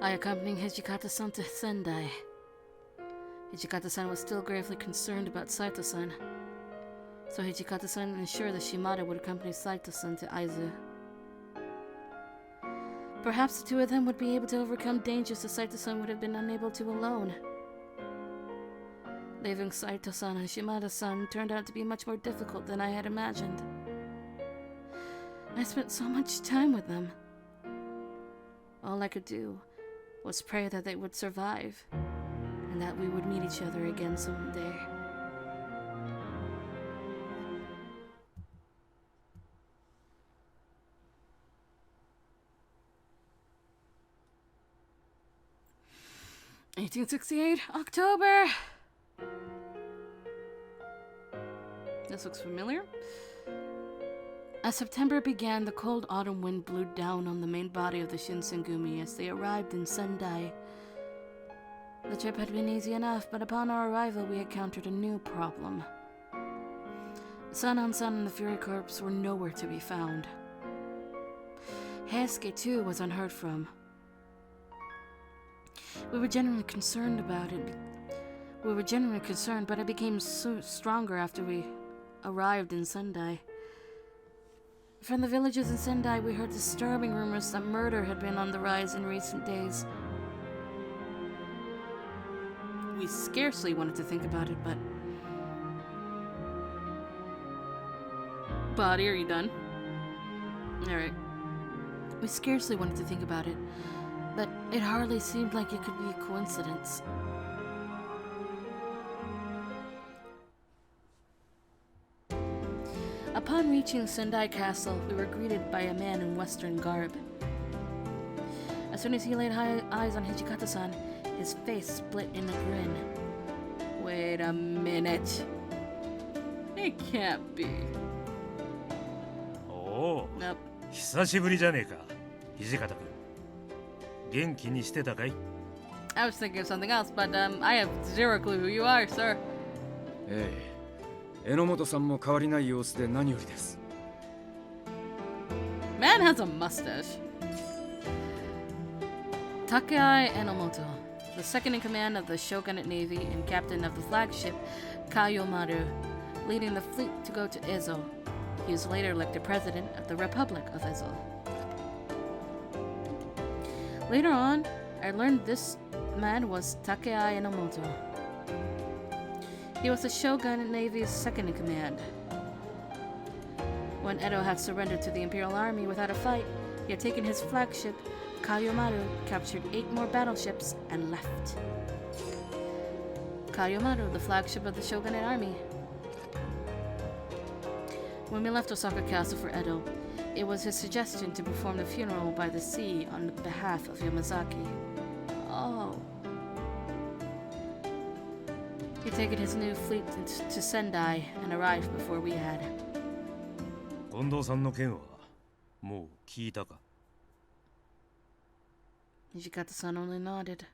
I accompanied Hijikata-san to Sendai. Hijikata-san was still gravely concerned about Saito-san, so Hijikata-san ensured that Shimada would accompany Saito-san to Aizu. Perhaps the two of them would be able to overcome dangers that Saito-san would have been unable to alone. Leaving Saito-san and Shimada-san turned out to be much more difficult than I had imagined. I spent so much time with them. All I could do was pray that they would survive, and that we would meet each other again someday. "1868, October!" This looks familiar. As September began, the cold autumn wind blew down on the main body of the Shinsengumi as they arrived in Sendai. The trip had been easy enough, but upon our arrival we encountered a new problem. Sanan-san and the Fury Corps were nowhere to be found. Heisuke, too, was unheard from. We were genuinely concerned, but it became so stronger after we arrived in Sendai. From the villages in Sendai, we heard disturbing rumors that murder had been on the rise in recent days. We scarcely wanted to think about it, but... Buddy, are you done? Alright. We scarcely wanted to think about it, but it hardly seemed like it could be a coincidence. Upon reaching Sendai Castle, we were greeted by a man in Western garb. As soon as he laid eyes on Hijikata-san, his face split in a grin. Wait a minute. It can't be. Oh, nope. 久しぶりじゃねえか、土方君。元気にしてたかい? I was thinking of something else, but I have zero clue who you are, sir. 榎本さんも変わりない様子で何よりです。 Man has a mustache. Takei Enomoto, the second in command of the Shogunate Navy and captain of the flagship Kayomaru, leading the fleet to go to Ezo. He was later elected president of the Republic of Ezo. Later on, I learned this man was Takei Enomoto. He was the Shogunate Navy's second in command. When Edo had surrendered to the Imperial Army without a fight, he had taken his flagship, Kayomaru, captured 8 more battleships, and left. Kayomaru, the flagship of the Shogunate Army. When we left Osaka Castle for Edo, it was his suggestion to perform the funeral by the sea on behalf of Yamazaki. Oh. He'd taken his new fleet to Sendai and arrived before we had. 近藤さんの件はもう聞いたか? Hijikata-san only nodded.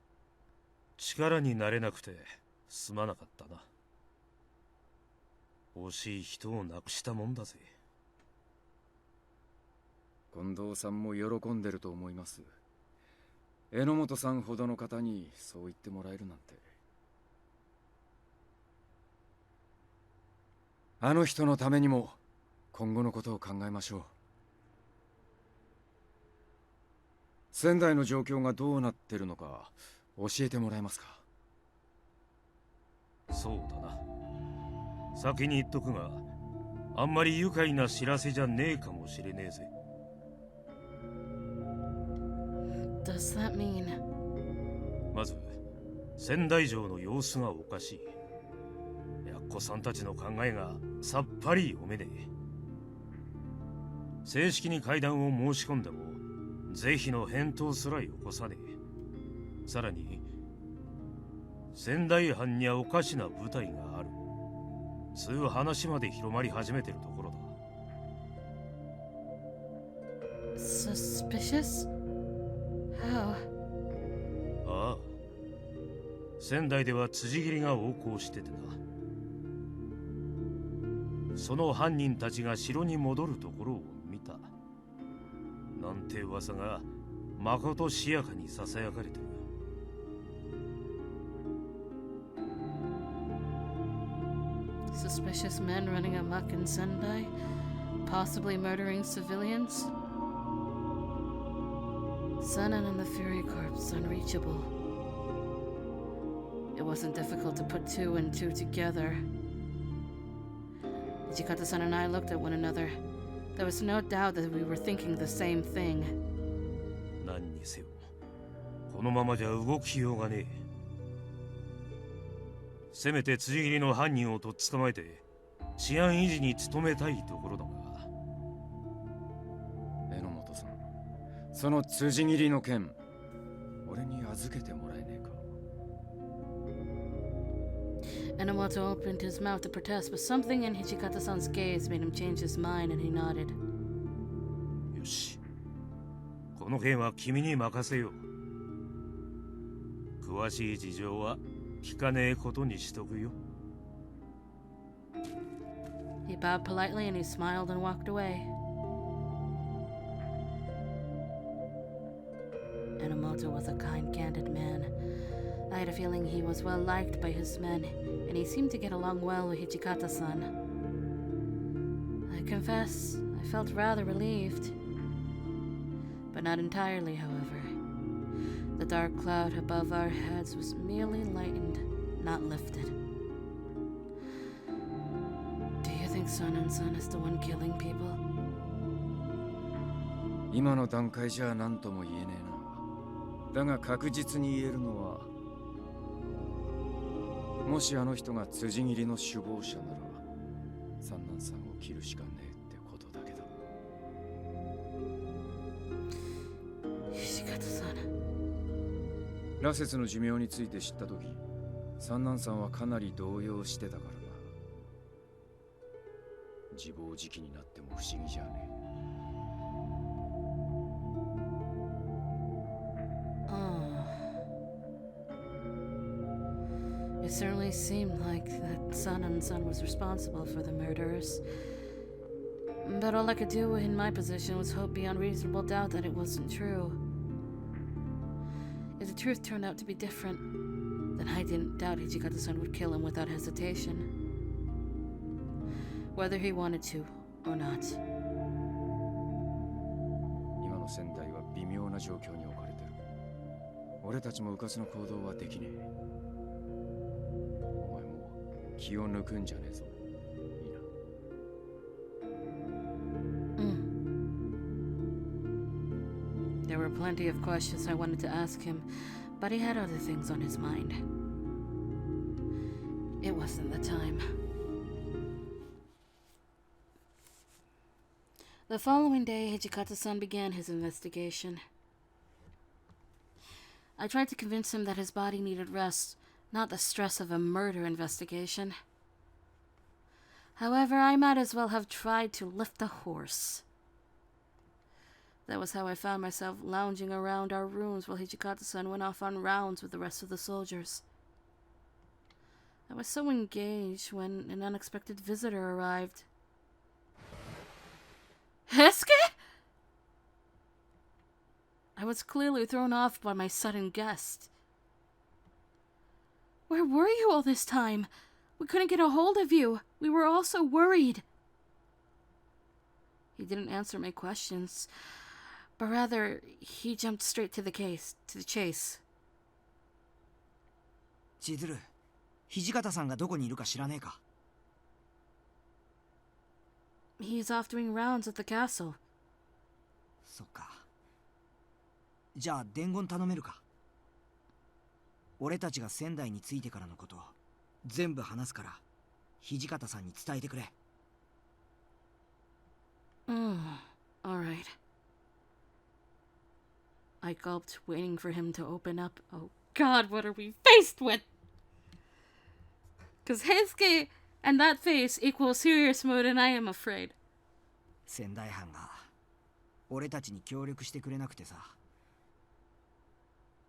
力になれなくてすまなかったな。惜しい人を亡くしたもんだぜ。近藤さんも喜んでると思います。榎本さんほどの方にそう言ってもらえるなんて。あの人のためにも今後のことを考えましょう。仙台の状況がどうなってるのか教えてもらえますか？そうだな。先に言っとくが、あんまり愉快な知らせじゃねえかもしれねえぜ。Does that mean? まず、仙台城の様子がおかしい。やっこさんたちの考えがさっぱり読めねえ。正式に会談を申し込んでも、是非の返答すらよこさねえ。さらに、仙台藩にはおかしな部隊がある。そういう話まで広まり始めてるところだ。Suspicious? How? ああ。仙台では辻斬りが横行しててな。その犯人たちが城に戻るところを見た。なんて噂がまことしやかにささやかれてる。Suspicious men running amok in Sendai, possibly murdering civilians. Sunan and the Fury Corps unreachable. It wasn't difficult to put two and two together. Hijikata-san and I looked at one another. There was no doubt that we were thinking the same thing. 何にせよ、このままじゃ動きようがねえ。せめて辻切りの犯人をとっ捕まえて治安維持に努めたいところだが。榎本さん、その辻切りの件、俺に預けてもらえねえか。Enomoto opened his mouth to protest, but something in Hijikata-san's gaze made him change his mind, and he nodded. よし、この件は君に任せよう。詳しい事情は聞かねえことにしとくよ。He bowed politely and he smiled and walked away. Enomoto was a kind, candid man. I had a feeling he was well liked by his men, and he seemed to get along well with Hijikata-san. I confess, I felt rather relieved. But not entirely, however. The dark cloud above our heads was merely lightened, not lifted. Do you think Sunan-san is the one killing people? 今の段階じゃ何とも言えねえな。だが確実に言えるのは、もしあの人が辻切りの首謀者なら、三男さんを切るしかねえってことだけど。Hijikata-san. 羅刹の寿命について知ったとき、三男さんはかなり動揺してたからな。自暴自棄になっても不思議じゃねえ。It certainly seemed like that Sunan-san was responsible for the murders. But all I could do in my position was hope beyond reasonable doubt that it wasn't true. If the truth turned out to be different, then I didn't doubt Hijikata-san would kill him without hesitation. Whether he wanted to or not. 今の仙台は微妙な状況に置かれてる。俺たちも迂闊の行動はできねえ。お前も気を抜くんじゃねえぞ。いいな。There were plenty of questions I wanted to ask him, but he had other things on his mind. It wasn't the time. The following day, Hijikata-san began his investigation. I tried to convince him that his body needed rest, not the stress of a murder investigation. However, I might as well have tried to lift a horse. That was how I found myself lounging around our rooms while Hijikata-san went off on rounds with the rest of the soldiers. I was so engaged when an unexpected visitor arrived. Hesuke? I was clearly thrown off by my sudden guest. Where were you all this time? We couldn't get a hold of you. We were all so worried. He didn't answer my questions, but rather he jumped straight to the chase. 千鶴、土方さんがどこにいるか知らねえか。He's off doing rounds at the castle. そっか。じゃあ伝言頼めるか。俺たちが仙台に着いてからのこと全部話すから土方さんに伝えてくれ。All right. I gulped, waiting for him to open up. Oh God, what are we faced with? Because Heisuke and that face equals serious mood, and I am afraid. 仙台藩が俺たちに協力してくれなくてさ。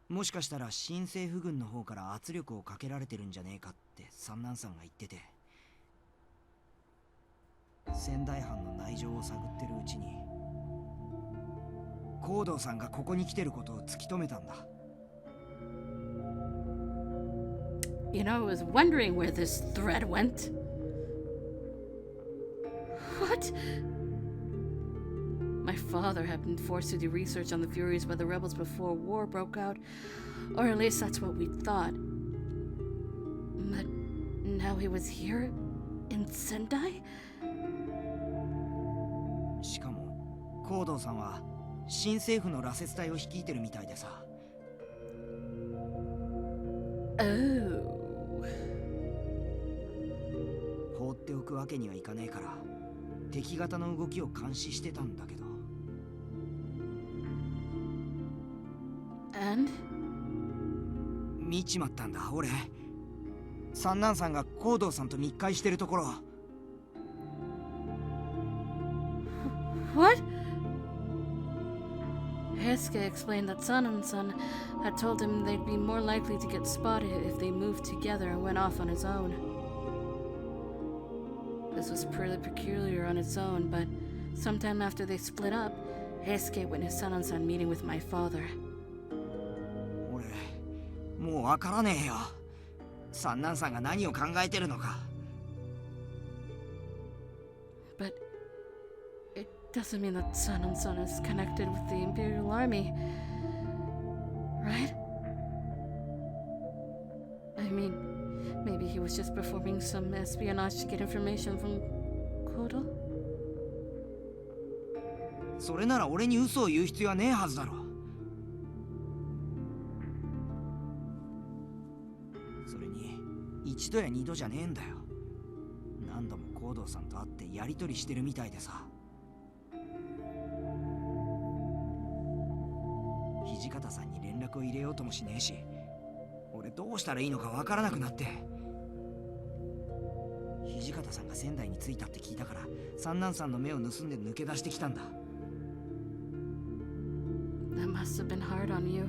もしかしたら新政府軍の方から圧力をかけられてるんじゃねえかって三男さんが言ってて、仙台藩の内情を探ってるうちに行動さんがここに来てることを突き止めたんだ。You know, I was wondering where this thread went. What? My father had been forced to do research on the Furies by the rebels before war broke out, or at least that's what we thought. But now he was here in Sendai? しかも行動さんは新政府の羅刹隊を率いてるみたいでさ。Oh. 放っておくわけにはいかねえから敵方の動きを監視してたんだけど。And? 見ちまったんだ俺。三男さんが行動さんと密会してるところ。What? Heisuke explained that San had told him they'd be more likely to get spotted if they moved together and went off on his own. This was pretty peculiar on its own, but sometime after they split up, Heisuke witnessed San meeting with my father. 俺もうわからねえよ。三男さんが何を考えてるのか。But it doesn't mean that San is connected with the Imperial Army, right? I mean, maybe he was just performing some espionage to get information from Kodo? それなら俺に嘘を言う必要はねえはずだろ。それに一度や二度じゃねえんだよ。何度も行動さんと会ってやり取りしてるみたいでさ。土方さんに連絡を入れようともしねえし、俺どうしたらいいのかわからなくなって。土方さんが仙台に着いたって聞いたから三男さんの目を盗んで抜け出してきたんだ。That must have been hard on you.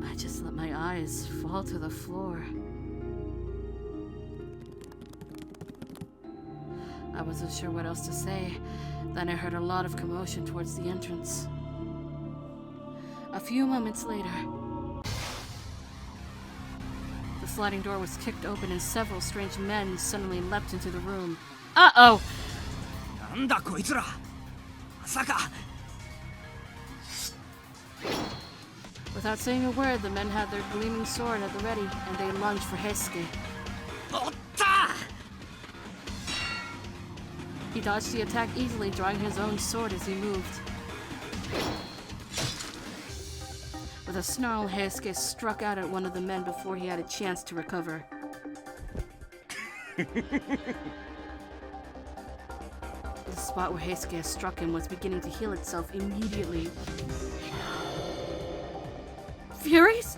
I just let my eyes fall to the floor. I wasn't sure what else to say. Then I heard a lot of commotion towards the entrance. A few moments later, the sliding door was kicked open and several strange men suddenly leapt into the room. Uh-oh! なんだこいつら。まさか。Without saying a word, the men had their gleaming sword at the ready, and they lunged for Heisuke. おった。 He dodged the attack easily, drawing his own sword as he moved. With a snarl, Heisuke struck out at one of the men before he had a chance to recover. The spot where Heisuke had struck him was beginning to heal itself immediately. Furies?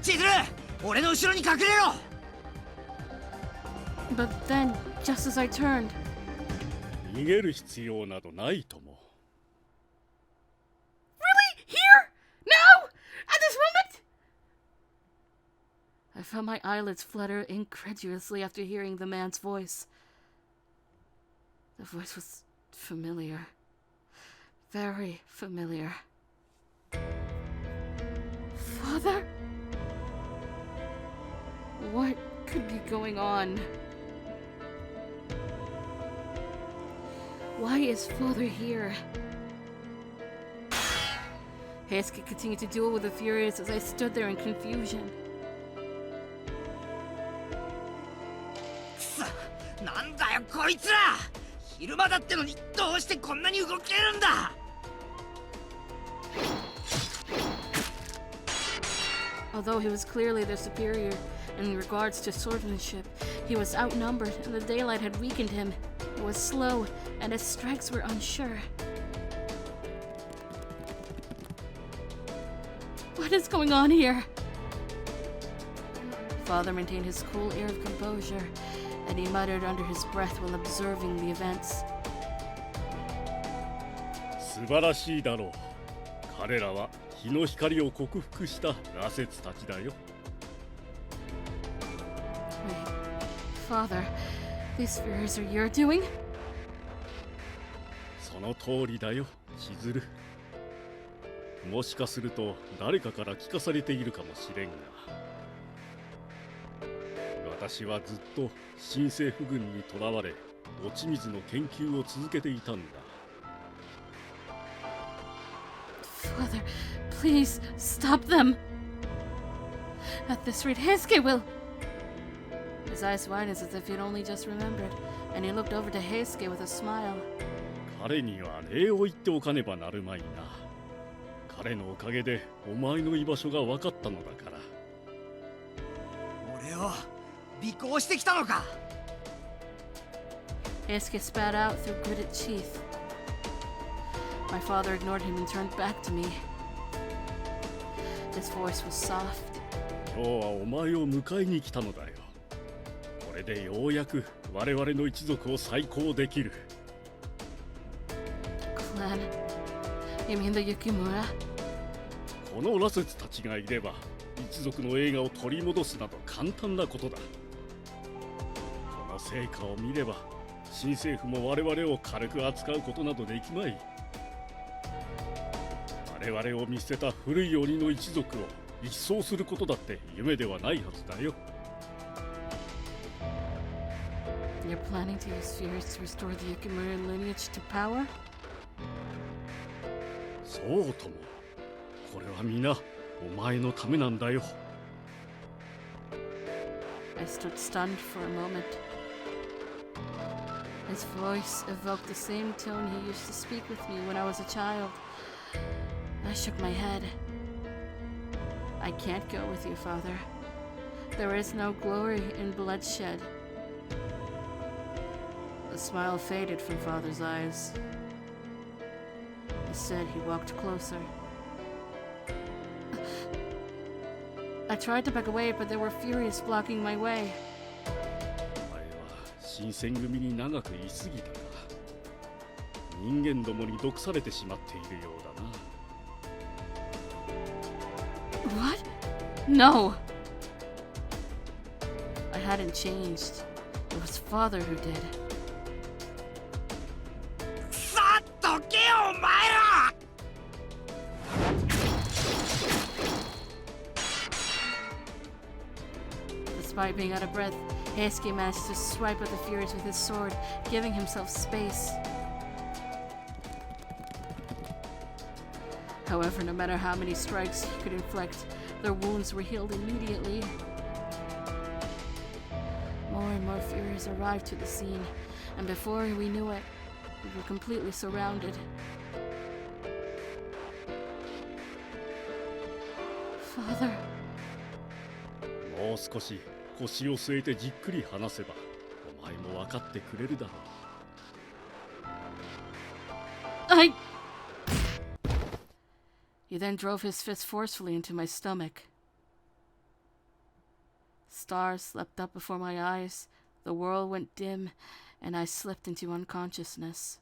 千鶴、俺の後ろに隠れろ。 But then, just as I turned, 逃げる必要などないとも。 Really? Here? Now? At this moment? I felt my eyelids flutter incredulously after hearing the man's voice. The voice was familiar. Very familiar. Father? What could be going on? Why is Father here? Heisuke continued to duel with the Furies as I stood there in confusion. くそ、なんだよこいつら。昼間だってのにどうしてこんなに動けるんだ。 Although he was clearly their superior in regards to swordsmanship, he was outnumbered and the daylight had weakened him. He was slow and his strikes were unsure. What is going on here? Father maintained his cool air of composure, and he muttered under his breath while observing the events. 素晴らしいだろう。彼らは日の光を克服した羅刹たちだよ。 Wait, Father, these Furies are your doing? その通りだよ、千鶴。もしかすると誰かから聞かされているかもしれんが、私はずっと新政府軍にとらわれ、落ち水の研究を続けていたんだ。Father, please stop them. At this rate, Heisuke will. His eyes widened as if he'd only just remembered, and he looked over to Heisuke with a smile. 彼には礼を言っておかねばなるまいな。彼のおかげでお前の居場所が分かったのだから。俺を尾行してきたのか。 Heisuke spat out through gritted teeth. My father ignored him and turned back to me. His voice was soft. 今日はお前を迎えに来たのだよ。これでようやく我々の一族を再興できる。Clan? You mean the Yukimura? この羅刹たちがいれば一族の栄華を取り戻すなど簡単なことだ。この成果を見れば新政府も我々を軽く扱うことなどできまい。我々を見捨てた古い鬼の一族を一掃することだって夢ではないはずだよ。You're planning to use spheres to restore the Yukimura lineage to power? そうとも。これは皆お前のためなんだよ。I stood stunned for a moment. His voice evoked the same tone he used to speak with me when I was a child. I shook my head. I can't go with you, Father. There is no glory in bloodshed. The smile faded from Father's eyes. Instead, he walked closer. I tried to back away, but there were Furies blocking my way. お前は新選組に長くいすぎたか。人間どもに毒されてしまっているようだな。What? No! I hadn't changed. It was Father who did. さっとけよお前ら。 Despite being out of breath, Heisuke managed to swipe at the Furies with his sword, giving himself space. However, no matter how many strikes he could inflict, their wounds were healed immediately. More and more Furies arrived to the scene, and before we knew it, we were completely surrounded. Father. もう少し腰を据えてじっくり話せばお前も分かってくれるだろう。He then drove his fist forcefully into my stomach. Stars leapt up before my eyes, the world went dim, and I slipped into unconsciousness.